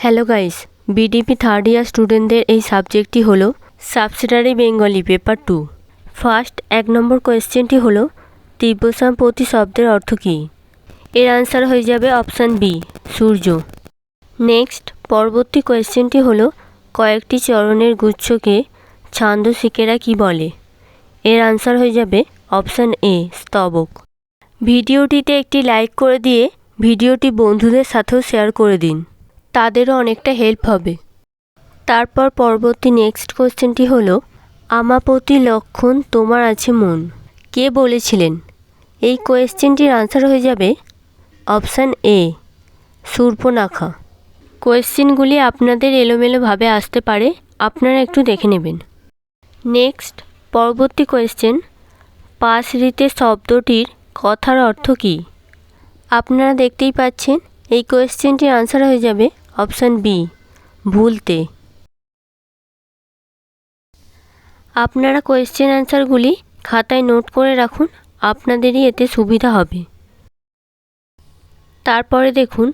Hello guys, BDP third year স্টুডেন্টদের এই সাবজেক্টটি হলো সাবসিডারি বেঙ্গলি পেপার 2। ফার্স্ট 1 নম্বর কোয়েশ্চেনটি হলো তিব্বসাম প্রতি শব্দের অর্থ কী? এর আনসার হয়ে যাবে অপশান বি, সূর্য। নেক্সট পরবর্তী কোয়েশ্চেনটি হলো কয়েকটি চরণের গুচ্ছকে ছান্দসিকেরা কী বলে? এর আনসার হয়ে যাবে অপশান এ, স্তবক। ভিডিওটিতে একটি লাইক করে দিয়ে ভিডিওটি বন্ধুদের সাথেও শেয়ার করে দিন, তাদেরও অনেকটা হেল্প হবে। তারপর পরবর্তী নেক্সট কোয়েশ্চেনটি হলো আমাপতি লক্ষণ তোমার আছে মন, কে বলেছিলেন? এই কোয়েশ্চেনটির আনসার হয়ে যাবে অপশান এ, শূর্পণখা। কোয়েশ্চেনগুলি আপনাদের এলোমেলোভাবে আসতে পারে, আপনারা একটু দেখে নেবেন। নেক্সট পরবর্তী কোয়েশ্চেন, পাশরিতে শব্দটির কথার অর্থ কী? আপনারা দেখতেই পাচ্ছেন এই কোয়েশ্চেনটির আনসার হয়ে যাবে অপশান বি, ভুলতে। আপনারা কোয়েশ্চেন অ্যান্সারগুলি খাতায় নোট করে রাখুন, আপনাদেরই এতে সুবিধা হবে। তারপরে দেখুন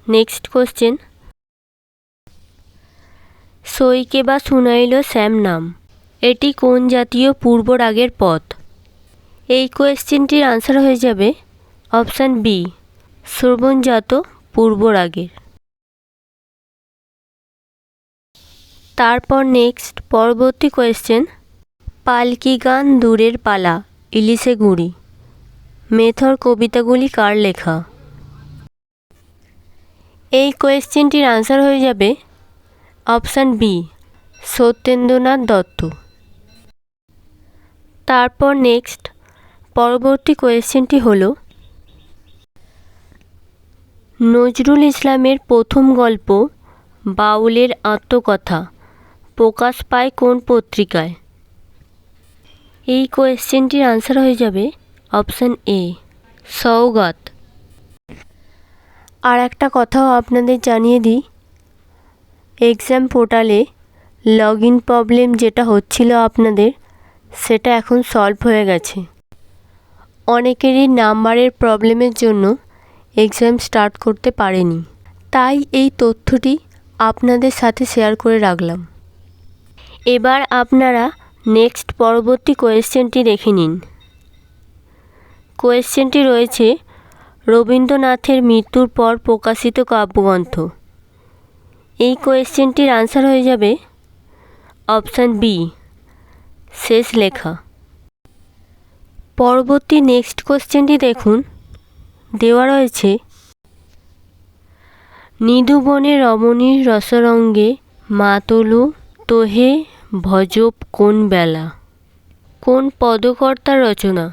নেক্সট কোয়েশ্চেন, সইকে বা শুনাইল শ্যাম নাম, এটি কোন জাতীয় পূর্ব রাগের পদ? এই কোয়েশ্চেনটির আনসার হয়ে যাবে অপশান বি, শ্রবণজাত পূর্ব রাগের। তারপর নেক্সট পরবর্তী কোয়েশ্চেন, পালকি গান দূরের পালা ইলিশে গুঁড়ি, মেথর কবিতাগুলি কার লেখা? এই কোয়েশ্চেনটির আনসার হয়ে যাবে অপশান বি, সত্যেন্দ্রনাথ দত্ত। তারপর নেক্সট পরবর্তী কোয়েশ্চেনটি হলো নজরুল ইসলামের প্রথম গল্প বাউলের আত্মকথা প্রকাশ পায় কোন পত্রিকায়? এই কোয়েশ্চেনটির আনসার হয়ে যাবে অপশান এ, সওগাত। আর একটা কথাও আপনাদের জানিয়ে দিই, এক্সাম পোর্টালে লগ ইন প্রবলেম যেটা হচ্ছিল আপনাদের, সেটা এখন সলভ হয়ে গেছে। অনেকেরই নাম্বারের প্রবলেমের জন্য এক্সাম স্টার্ট করতে পারেনি, তাই এই তথ্যটি আপনাদের সাথে শেয়ার করে রাখলাম। এবার আপনারা নেক্সট পরবর্তী কোয়েশ্চেনটি দেখে নিন। কোয়েশ্চেনটি রয়েছে রবীন্দ্রনাথের মৃত্যুর পর প্রকাশিত কাব্যগ্রন্থ। এই কোয়েশ্চেনটির আনসার হয়ে যাবে অপশান বি, শেষ লেখা। পরবর্তী নেক্সট কোয়েশ্চেনটি দেখুন, দেওয়া রয়েছে নিধুবনে রমণীর রসরঙ্গে মাতলু তোহে ভজব কোন বেলা, কোন পদকর্তার রচনা?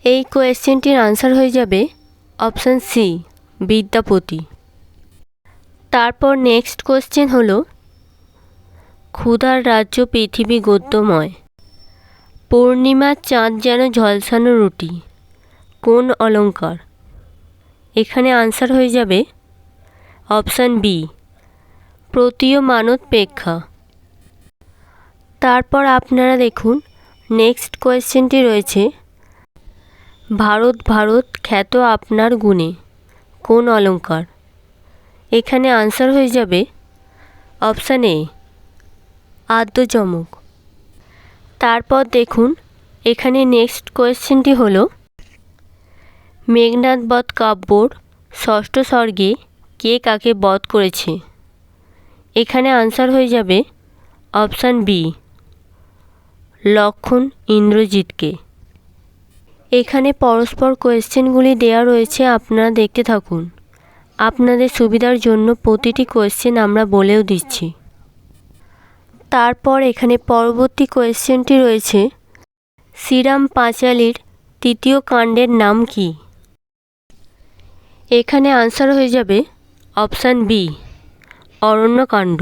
এই কোয়েশ্চেনটির আনসার হয়ে যাবে অপশান সি, বিদ্যাপতি। তারপর নেক্সট কোয়েশ্চেন হলো ক্ষুধার রাজ্য পৃথিবী গদ্যময়, পূর্ণিমার চাঁদ যেন ঝলসানো রুটি, কোন অলঙ্কার? এখানে আনসার হয়ে যাবে অপশান বি, প্রতীয়মানোৎপেক্ষা। তারপর আপনারা দেখুন নেক্সট কোয়েশ্চেনটি রয়েছে ভারত ভারত খ্যাত আপনার গুণে, কোন অলঙ্কার? এখানে আনসার হয়ে যাবে অপশান এ, আদ্যযমক। তারপর দেখুন এখানে নেক্সট কোয়েশ্চেনটি হলো মেঘনাদ বধ কাব্যর ষষ্ঠ সর্গে কে কাকে বধ করেছে? এখানে আনসার হয়ে যাবে অপশান বি, লক্ষণ ইন্দ্রজিৎকে। এখানে পরস্পর কোয়েশ্চেনগুলি দেওয়া রয়েছে, আপনারা দেখতে থাকুন। আপনাদের সুবিধার জন্য প্রতিটি কোয়েশ্চেন আমরা বলেও দিচ্ছি। তারপর এখানে পরবর্তী কোয়েশ্চেনটি রয়েছে শ্রীরাম পাঁচালীর তৃতীয় কাণ্ডের নাম কি? এখানে আনসার হয়ে যাবে অপশান বি, অরণ্যকাণ্ড।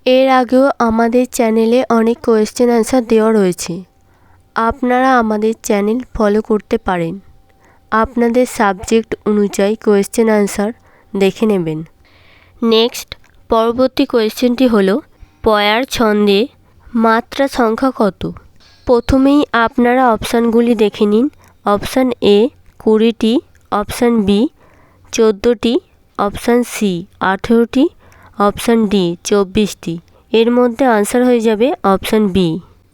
এর আগেও আমাদের চ্যানেলে অনেক কোয়েশ্চেন অ্যান্সার দেওয়া রয়েছে, আপনারা আমাদের চ্যানেল ফলো করতে পারেন। আপনাদের সাবজেক্ট অনুযায়ী কোয়েশ্চেন অ্যান্সার দেখে নেবেন। নেক্সট পরবর্তী কোয়েশ্চেনটি হলো পয়ার ছন্দে মাত্রা সংখ্যা কত? প্রথমেই আপনারা অপশানগুলি দেখে নিন। অপশান এ 20টি, অপশান বি 14টি, অপশান সি 18টি, অপশান ডি 24টি। এর মধ্যে আনসার হয়ে যাবে অপশান বি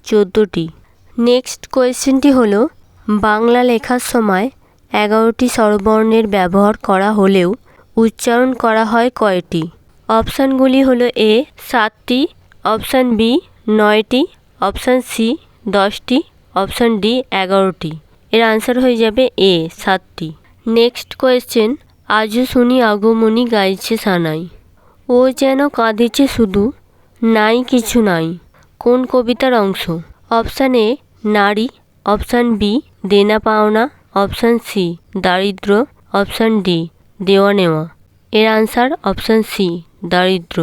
14টি। নেক্সট কোয়েশ্চেনটি হলো বাংলা লেখার সময় 11টি স্বরবর্ণের ব্যবহার করা হলেও উচ্চারণ করা হয় কয়টি? অপশানগুলি হলো এ 7টি, অপশান বি 9টি, অপশান সি 10টি, অপশান ডি 11টি। এর আনসার হয়ে যাবে এ 7টি। নেক্সট কোয়েশ্চেন, আজও শুনি আগমনী গাইছে সানাই, ও যেন কাঁদিছে শুধু, নাই কিছু নাই। কোন কবিতার অংশ? অপশান এ নারী, অপশান বি দেনা পাওনা, অপশান সি দারিদ্র, অপশান ডি দেওয়া নেওয়া। এর আনসার অপশান সি দারিদ্র।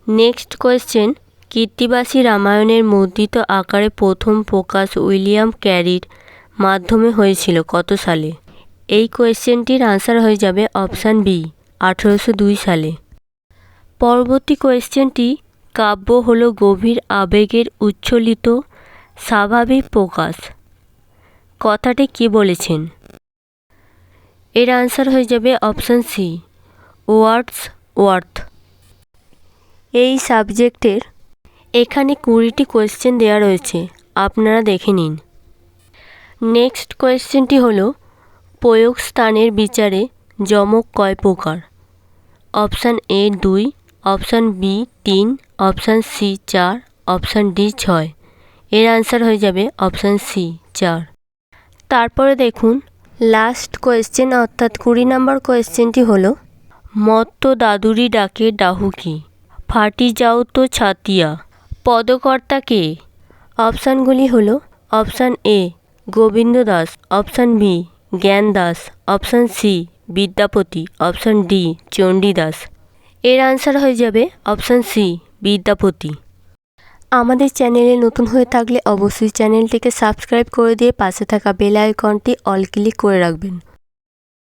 নেক্সট কোয়েশ্চেন, কীর্তিবাসী রামায়ণের মুদ্রিত আকারে প্রথম প্রকাশ উইলিয়াম ক্যারির মাধ্যমে হয়েছিল কত সালে? এই কোয়েশ্চেনটির আনসার হয়ে যাবে অপশান বি 1802 সালে। পরবর্তী কোয়েশ্চেনটি, কাব্য হলো গভীর আবেগের উচ্ছ্বলিত স্বাভাবিক প্রকাশ, কথাটি কে বলেছেন? এর আনসার হয়ে যাবে অপশান সি ওয়ার্ডসওয়ার্থ। এই সাবজেক্টের এখানে 20টি কোয়েশ্চেন দেওয়া রয়েছে, আপনারা দেখে নিন। নেক্সট কোয়েশ্চেনটি হলো প্রয়োগ স্থানের বিচারে যমক কয় প্রকার? Option A 2, option B 3, option C 4, option D 6। এর আনসার হয়ে যাবে অপশান সি 4। তারপরে দেখুন লাস্ট কোয়েশ্চেন অর্থাৎ 20 নম্বর কোয়েশ্চেনটি হলো মত্ত দাদুরি ডাকে ডাহুকি, ফাটি যাও তো ছাতিয়া, পদকর্তা কে? অপশানগুলি হলো option A Gobinda Das, option B Gyan Das, option C Vidyapati, option D Chandidas. এর আনসার হয়ে যাবে অপশান সি বিদ্যাপতি। আমাদের চ্যানেলে নতুন হয়ে থাকলে অবশ্যই চ্যানেলটিকে সাবস্ক্রাইব করে দিয়ে পাশে থাকা বেল আইকনটি অল ক্লিক করে রাখবেন।